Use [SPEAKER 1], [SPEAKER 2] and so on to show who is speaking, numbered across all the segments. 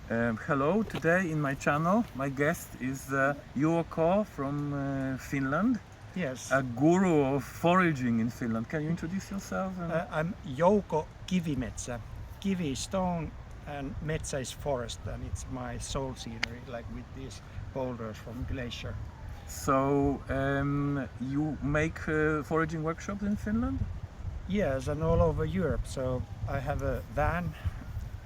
[SPEAKER 1] Hello, today in my channel, my guest is Jouko from Finland,
[SPEAKER 2] Yes,
[SPEAKER 1] a guru of foraging in Finland. Can you introduce yourself?
[SPEAKER 2] I'm Jouko Kivimetsä. Kivi is stone and metsä is forest, and it's my soul scenery, like with these boulders from glacier.
[SPEAKER 1] So, you make foraging workshops in Finland?
[SPEAKER 2] Yes, and all over Europe. So I have a van,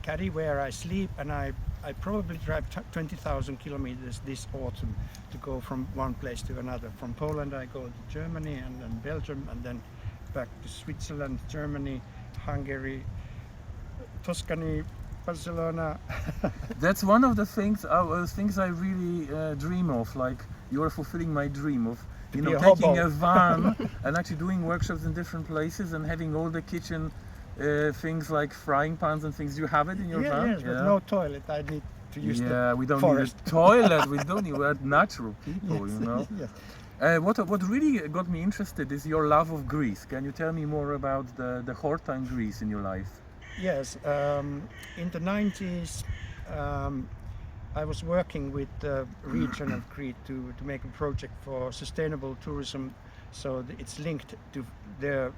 [SPEAKER 2] caddy where I sleep, and I probably drive 20,000 kilometers this autumn to go from one place to another. From Poland I go to Germany and then Belgium and then back to Switzerland, Germany, Hungary, Tuscany, Barcelona.
[SPEAKER 1] That's one of the things I really dream of. Like, you are fulfilling my dream of, you know,
[SPEAKER 2] be a
[SPEAKER 1] taking
[SPEAKER 2] hobo.
[SPEAKER 1] a van and actually doing workshops in different places and having all the kitchen things like frying pans and things. Do you have it in your van?
[SPEAKER 2] Yes, but no toilet. I need to use the
[SPEAKER 1] We don't
[SPEAKER 2] forest.
[SPEAKER 1] need a toilet. We don't need. We're natural people,
[SPEAKER 2] Yes,
[SPEAKER 1] you know.
[SPEAKER 2] yes.
[SPEAKER 1] What really got me interested is your love of Greece. Can you tell me more about the horta in Greece in your life?
[SPEAKER 2] Yes, in the 90s, I was working with the region of Crete to make a project for sustainable tourism. So it's linked to their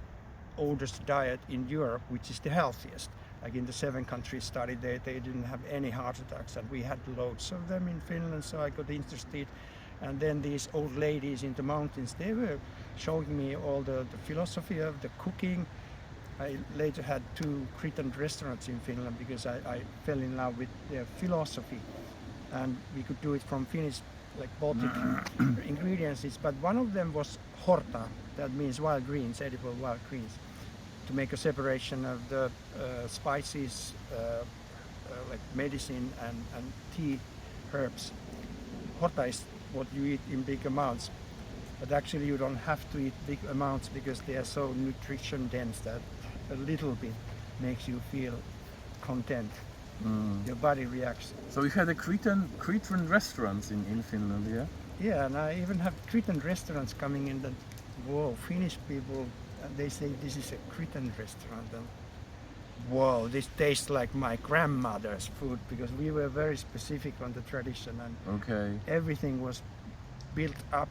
[SPEAKER 2] oldest diet in Europe, which is the healthiest. Like in the 7 countries studied, they didn't have any heart attacks, and we had loads of them in Finland. So I got interested, and then these old ladies in the mountains, they were showing me all the philosophy of the cooking. I later had 2 Cretan restaurants in Finland because I fell in love with their philosophy, and we could do it from Finnish, like Baltic ingredients. But one of them was horta, that means wild greens, edible wild greens, to make a separation of the spices, like medicine and tea herbs. Horta is what you eat in big amounts, but actually you don't have to eat big amounts because they are so nutrition dense that a little bit makes you feel content. Your body reacts.
[SPEAKER 1] So you had a Cretan restaurants in Finland, yeah?
[SPEAKER 2] Yeah, and I even have Cretan restaurants coming in that, whoa, Finnish people, they say this is a Cretan restaurant. And whoa, this tastes like my grandmother's food, because we were very specific on the tradition, and
[SPEAKER 1] Okay.
[SPEAKER 2] everything was built up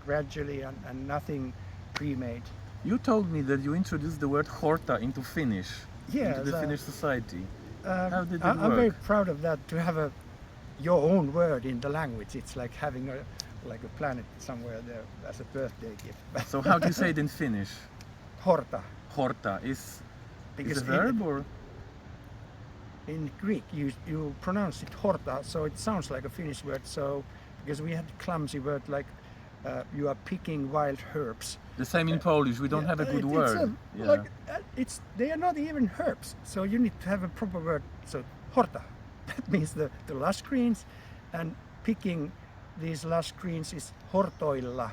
[SPEAKER 2] gradually and nothing pre-made.
[SPEAKER 1] You told me that you introduced the word horta into Finnish,
[SPEAKER 2] Yes,
[SPEAKER 1] into the Finnish society. How did it
[SPEAKER 2] I'm
[SPEAKER 1] work?
[SPEAKER 2] very proud of that, to have your own word in the language. It's like having a planet somewhere there as a birthday gift.
[SPEAKER 1] So how do you say it in Finnish?
[SPEAKER 2] Horta.
[SPEAKER 1] Horta is
[SPEAKER 2] Because
[SPEAKER 1] a verb or?
[SPEAKER 2] in Greek you pronounce it horta, so it sounds like a Finnish word. So because we had clumsy word like you are picking wild herbs.
[SPEAKER 1] The same in Polish. We don't have a good word.
[SPEAKER 2] They are not even herbs, so you need to have a proper word. So horta, that means the lush greens, and picking these lush greens is hortoilla.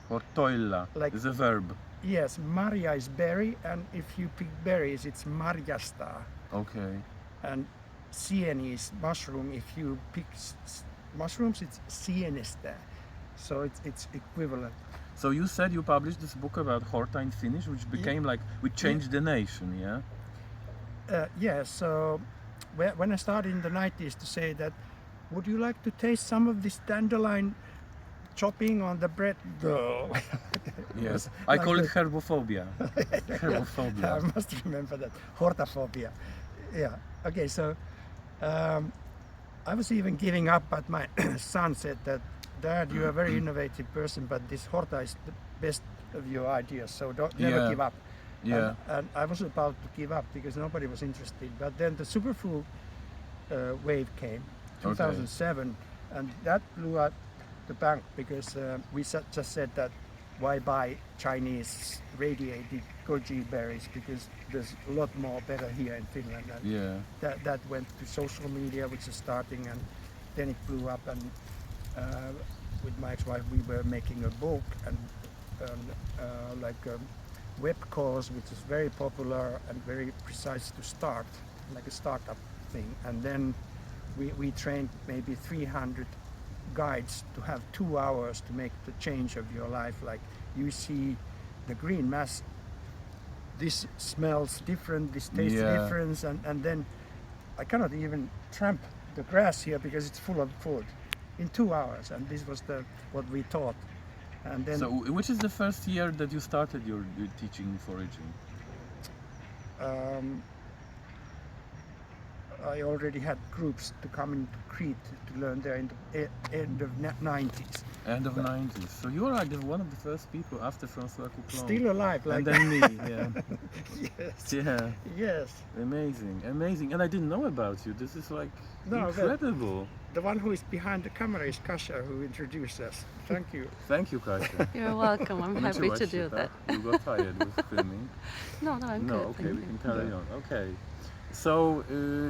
[SPEAKER 1] Hortoilla is a verb.
[SPEAKER 2] Yes, marja is berry, and if you pick berries, it's marjasta.
[SPEAKER 1] Okay.
[SPEAKER 2] And sieni is mushroom. If you pick mushrooms, it's sienesta. So it's equivalent.
[SPEAKER 1] So you said you published this book about horta in Finnish, which became we changed the nation, yeah?
[SPEAKER 2] Yeah, so when I started in the 90s to say that, would you like to taste some of this dandelion chopping on the bread? No.
[SPEAKER 1] Yes. I call it herbophobia. Herbophobia.
[SPEAKER 2] I must remember that. Hortaphobia. Yeah. Okay, so I was even giving up, but my son said that, Dad, you're a very innovative person, but this horta is the best of your ideas, so never give up.
[SPEAKER 1] Yeah.
[SPEAKER 2] And I was about to give up because nobody was interested. But then the superfood wave came, 2007, and that blew up the bank because we just said that why buy Chinese radiated goji berries, because there's a lot more better here in Finland. And that went to social media, which is starting, and then it blew up. And with my ex-wife, we were making a book and like a web course, which is very popular and very precise to start, like a startup thing. And then we trained maybe 300 guides to have 2 hours to make the change of your life. Like, you see the green mass, this smells different, this tastes different, and then I cannot even tramp the grass here because it's full of food in 2 hours, and this was what we taught. And then
[SPEAKER 1] So, which is the first year that you started your teaching foraging?
[SPEAKER 2] I already had groups to come into Crete to learn there in the end of 90s.
[SPEAKER 1] End of 90s. So you are like one of the first people after François Couplon.
[SPEAKER 2] Still alive, like
[SPEAKER 1] And then me, yeah.
[SPEAKER 2] yes.
[SPEAKER 1] Yeah.
[SPEAKER 2] Yes.
[SPEAKER 1] Amazing, amazing. And I didn't know about you. This is like
[SPEAKER 2] No,
[SPEAKER 1] incredible.
[SPEAKER 2] The one who is behind the camera is Kasia, who introduced us. Thank you.
[SPEAKER 1] Thank you, Kasia.
[SPEAKER 3] You're welcome. I'm happy to do that.
[SPEAKER 1] You got tired with filming.
[SPEAKER 3] No, I'm
[SPEAKER 1] No,
[SPEAKER 3] good.
[SPEAKER 1] okay,
[SPEAKER 3] thank
[SPEAKER 1] we
[SPEAKER 3] you.
[SPEAKER 1] can carry on. Okay. So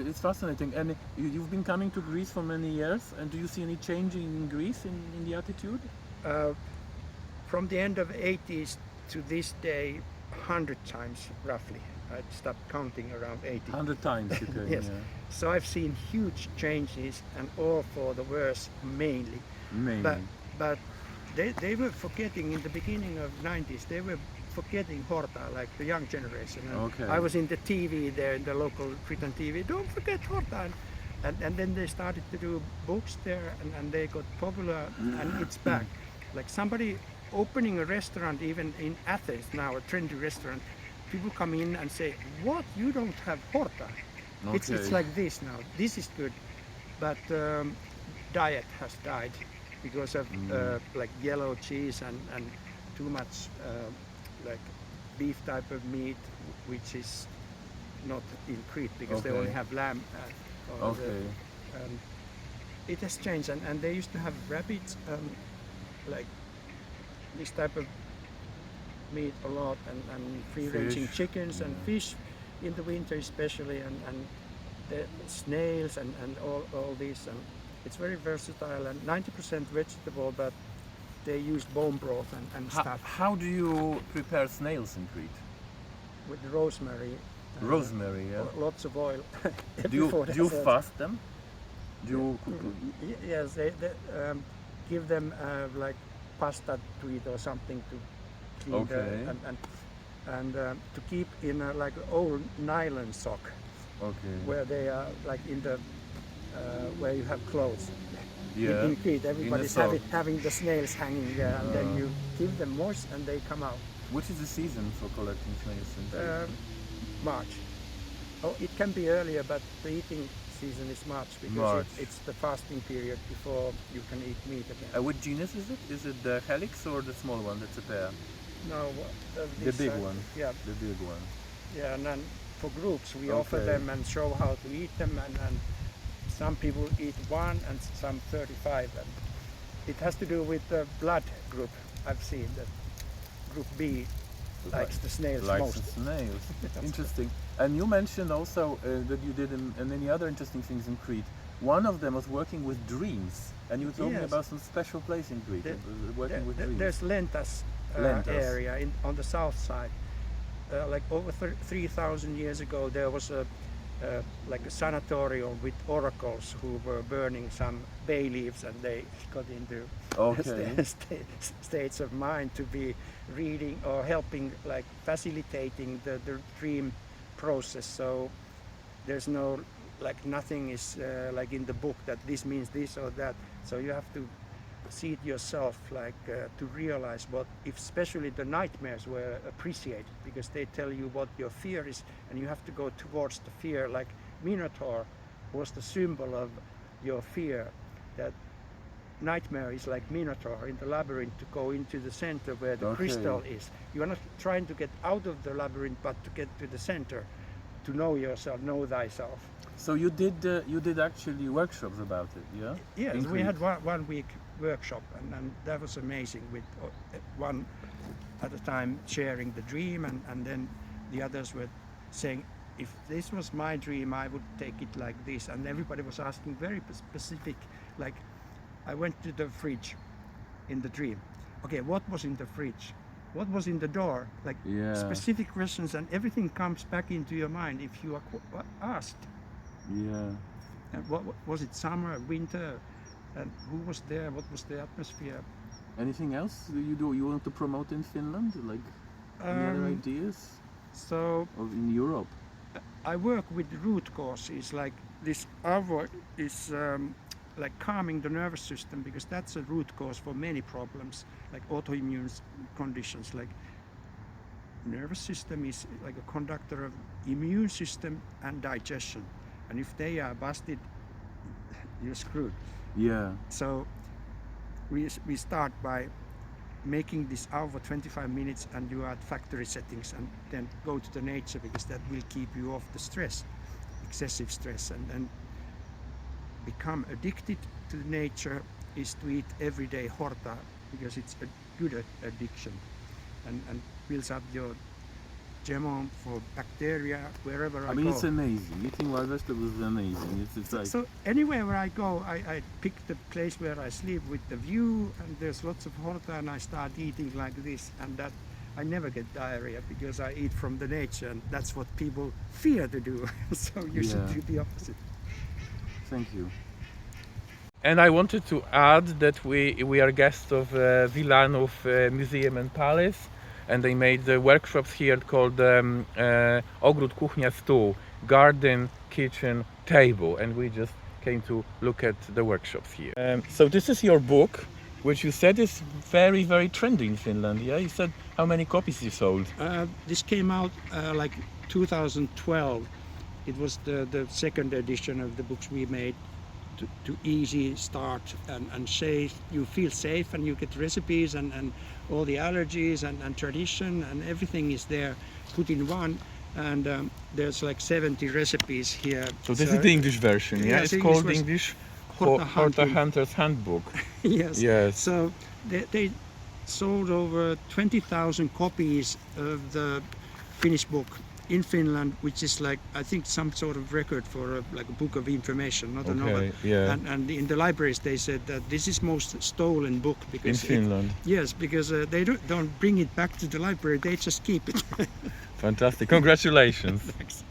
[SPEAKER 1] it's fascinating. And you've been coming to Greece for many years. And do you see any change in Greece in the attitude?
[SPEAKER 2] From the end of 80s to this day, 100 times roughly. I stopped counting around 80.
[SPEAKER 1] 100 times, you can.
[SPEAKER 2] Yes.
[SPEAKER 1] Yeah.
[SPEAKER 2] So I've seen huge changes, and all for the worse mainly.
[SPEAKER 1] Mainly.
[SPEAKER 2] But they were forgetting in the beginning of 90s, they were forgetting horta, like the young generation. And
[SPEAKER 1] Okay.
[SPEAKER 2] I was in the TV there, in the local Cretan TV, don't forget horta. And then they started to do books there, and they got popular, and it's back. Like somebody opening a restaurant, even in Athens now, a trendy restaurant, people come in and say, what, you don't have horta? It's
[SPEAKER 1] Okay.
[SPEAKER 2] like this now, this is good. But diet has died because of like yellow cheese and too much like beef type of meat, which is not in Crete because they
[SPEAKER 1] Okay.
[SPEAKER 2] only have lamb.
[SPEAKER 1] Okay.
[SPEAKER 2] It has changed, and they used to have rabbits, like this type of meat a lot, and free-ranging
[SPEAKER 1] Fish,
[SPEAKER 2] chickens and fish in the winter especially, and the snails and all these. And it's very versatile, and 90% vegetable, but they use bone broth and stuff
[SPEAKER 1] How do you prepare snails in Crete?
[SPEAKER 2] with rosemary.
[SPEAKER 1] Rosemary, yeah.
[SPEAKER 2] Lots of oil.
[SPEAKER 1] Do you
[SPEAKER 2] before they-
[SPEAKER 1] fast them? Do you cook them?
[SPEAKER 2] Yes, they give them like pasta to eat or something to clean
[SPEAKER 1] Okay.
[SPEAKER 2] and to keep in a, like old nylon sock
[SPEAKER 1] Okay.
[SPEAKER 2] where they are like in the where you have clothes.
[SPEAKER 1] Yeah.
[SPEAKER 2] In Crete, everybody's
[SPEAKER 1] sock.
[SPEAKER 2] having the snails hanging there, and then you give them moist and they come out.
[SPEAKER 1] Which is the season for collecting snails in Crete?
[SPEAKER 2] March. Oh, it can be earlier, but the eating season is March because
[SPEAKER 1] March.
[SPEAKER 2] it's the fasting period before you can eat meat again.
[SPEAKER 1] Which genus is it? Is it the helix or the small one? That's a pair.
[SPEAKER 2] No,
[SPEAKER 1] The big one.
[SPEAKER 2] Yeah,
[SPEAKER 1] The big one.
[SPEAKER 2] yeah, and then for groups we
[SPEAKER 1] Okay.
[SPEAKER 2] offer them and show how to eat them, and some people eat one and some 35, and it has to do with the blood group. I've seen that group B likes the snails
[SPEAKER 1] Likes
[SPEAKER 2] most.
[SPEAKER 1] the snails. Interesting. And you mentioned also that you did many other interesting things in Crete. One of them was working with dreams. And you told me
[SPEAKER 2] Yes.
[SPEAKER 1] about some special place in Crete, working with dreams.
[SPEAKER 2] There's Lentas,
[SPEAKER 1] Lentas.
[SPEAKER 2] area on the south side. Like over 3,000 years ago, there was like a sanatorium with oracles who were burning some bay leaves, and they got into
[SPEAKER 1] Okay.
[SPEAKER 2] states of mind to be reading or helping, like facilitating the dream process. So there's no, like nothing is like in the book that this means this or that. So you have to see it yourself, like to realize what, if especially the nightmares were appreciated because they tell you what your fear is, and you have to go towards the fear. Like Minotaur was the symbol of your fear. That nightmare is like Minotaur in the labyrinth, to go into the center where the
[SPEAKER 1] Okay.
[SPEAKER 2] crystal is. You are not trying to get out of the labyrinth, but to get to the center, to know yourself, know thyself.
[SPEAKER 1] So you did actually workshops about it, yeah?
[SPEAKER 2] Yes,
[SPEAKER 1] In
[SPEAKER 2] we had
[SPEAKER 1] Crete.
[SPEAKER 2] one week workshop, and that was amazing, with one at a time sharing the dream, and then the others were saying, if this was my dream, I would take it like this. And everybody was asking very specific, like, I went to the fridge in the dream. Okay, what was in the fridge? What was in the door? Like
[SPEAKER 1] Yeah.
[SPEAKER 2] specific questions, and everything comes back into your mind if you are asked.
[SPEAKER 1] Yeah.
[SPEAKER 2] And what was it, summer, winter, and who was there? What was the atmosphere?
[SPEAKER 1] Anything else you want to promote in Finland? Like any other ideas?
[SPEAKER 2] So
[SPEAKER 1] Or in Europe?
[SPEAKER 2] I work with root causes, like this avo is like calming the nervous system, because that's a root cause for many problems, like autoimmune conditions. Like nervous system is like a conductor of immune system and digestion, and if they are busted, you're screwed.
[SPEAKER 1] Yeah.
[SPEAKER 2] So we start by making this avo 25 minutes, and you are at factory settings, and then go to the nature, because that will keep you off the stress, excessive stress, and become addicted to nature is to eat every day horta, because it's a good addiction, and builds up your genome for bacteria wherever I go.
[SPEAKER 1] I mean, it's amazing. Eating wild vegetables is amazing. It's like...
[SPEAKER 2] So anywhere where I go, I pick the place where I sleep with the view, and there's lots of horta, and I start eating like this, and that I never get diarrhea, because I eat from the nature, and that's what people fear to do. So you should do the opposite.
[SPEAKER 1] Thank you. And I wanted to add that we are guests of Wilanów Museum and Palace, and they made the workshops here called Ogród, Kuchnia, Stół, Garden, Kitchen, Table, and we just came to look at the workshops here. So this is your book, which you said is very, very trendy in Finland. Yeah, you said how many copies you sold?
[SPEAKER 2] This came out like 2012. It was the second edition of the books we made. To easy start and safe. You feel safe, and you get recipes and all the allergies and tradition, and everything is there put in one. And there's like 70 recipes here.
[SPEAKER 1] So this is the English version, yeah?
[SPEAKER 2] Yes,
[SPEAKER 1] it's called English Horta Hunter's Handbook.
[SPEAKER 2] Yes.
[SPEAKER 1] Yes.
[SPEAKER 2] So they sold over 20,000 copies of the Finnish book in Finland, which is like, I think, some sort of record for like a book of information, not a novel.
[SPEAKER 1] Yeah.
[SPEAKER 2] And in the libraries they said that this is most stolen book, because
[SPEAKER 1] in Finland.
[SPEAKER 2] Yes, because they don't bring it back to the library, they just keep it.
[SPEAKER 1] Fantastic, congratulations.
[SPEAKER 2] Thanks.